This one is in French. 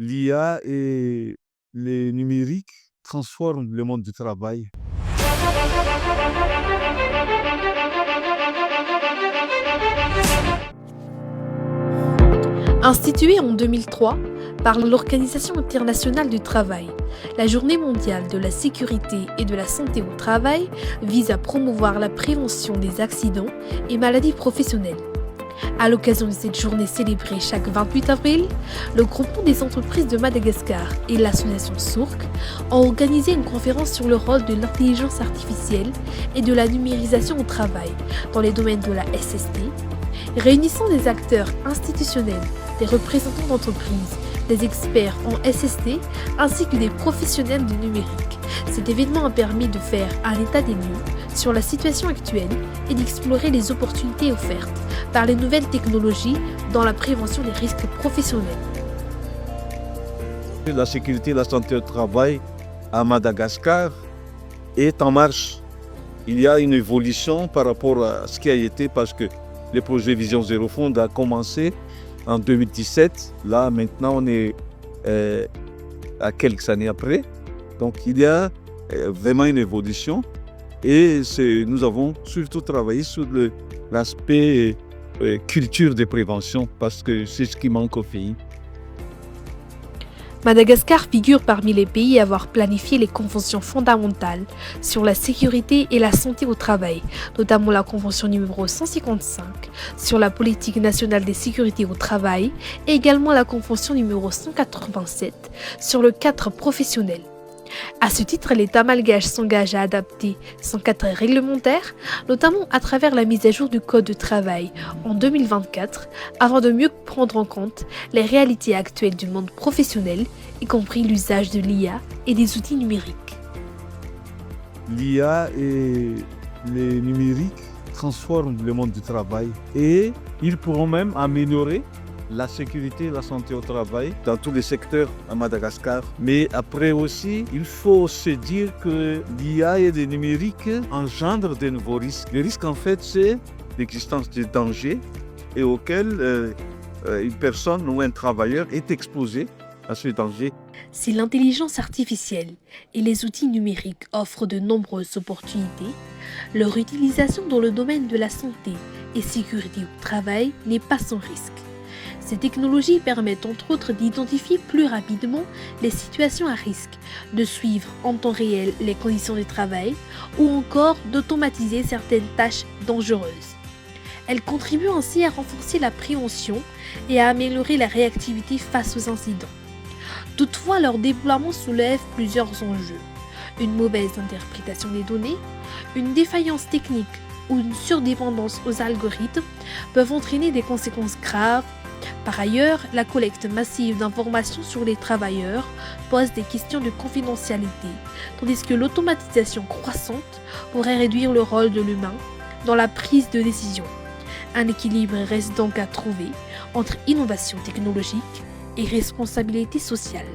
L'IA et le numérique transforment le monde du travail. Instituée en 2003 par l'Organisation internationale du travail, la Journée mondiale de la sécurité et de la santé au travail vise à promouvoir la prévention des accidents et maladies professionnelles. À l'occasion de cette journée célébrée chaque 28 avril, le groupement des entreprises de Madagascar et l'association SOURC ont organisé une conférence sur le rôle de l'intelligence artificielle et de la numérisation au travail dans les domaines de la SST, réunissant des acteurs institutionnels, des représentants d'entreprises, des experts en SST ainsi que des professionnels du numérique. Cet événement a permis de faire un état des lieux sur la situation actuelle et d'explorer les opportunités offertes par les nouvelles technologies dans la prévention des risques professionnels. La sécurité et la santé au travail à Madagascar est en marche. Il y a une évolution par rapport à ce qui a été parce que le projet Vision Zéro Fond a commencé en 2017. Là, maintenant, on est à quelques années après. Donc, il y a vraiment une évolution. Et nous avons surtout travaillé sur l'aspect culture de prévention parce que c'est ce qui manque au pays. Madagascar figure parmi les pays à avoir planifié les conventions fondamentales sur la sécurité et la santé au travail, notamment la convention numéro 155 sur la politique nationale des sécurités au travail et également la convention numéro 187 sur le cadre professionnel. À ce titre, l'État malgache s'engage à adapter son cadre réglementaire, notamment à travers la mise à jour du Code du travail en 2024, afin de mieux prendre en compte les réalités actuelles du monde professionnel, y compris l'usage de l'IA et des outils numériques. L'IA et le numérique transforment le monde du travail et ils pourront même améliorer la sécurité et la santé au travail dans tous les secteurs à Madagascar. Mais après aussi, il faut se dire que l'IA et le numérique engendrent de nouveaux risques. Le risque, en fait, c'est l'existence de dangers et auquel une personne ou un travailleur est exposé à ce danger. Si l'intelligence artificielle et les outils numériques offrent de nombreuses opportunités, leur utilisation dans le domaine de la santé et sécurité au travail n'est pas sans risque. Ces technologies permettent entre autres d'identifier plus rapidement les situations à risque, de suivre en temps réel les conditions de travail ou encore d'automatiser certaines tâches dangereuses. Elles contribuent ainsi à renforcer la prévention et à améliorer la réactivité face aux incidents. Toutefois, leur déploiement soulève plusieurs enjeux. Une mauvaise interprétation des données, une défaillance technique ou une surdépendance aux algorithmes peuvent entraîner des conséquences graves. Par ailleurs, la collecte massive d'informations sur les travailleurs pose des questions de confidentialité, tandis que l'automatisation croissante pourrait réduire le rôle de l'humain dans la prise de décision. Un équilibre reste donc à trouver entre innovation technologique et responsabilité sociale.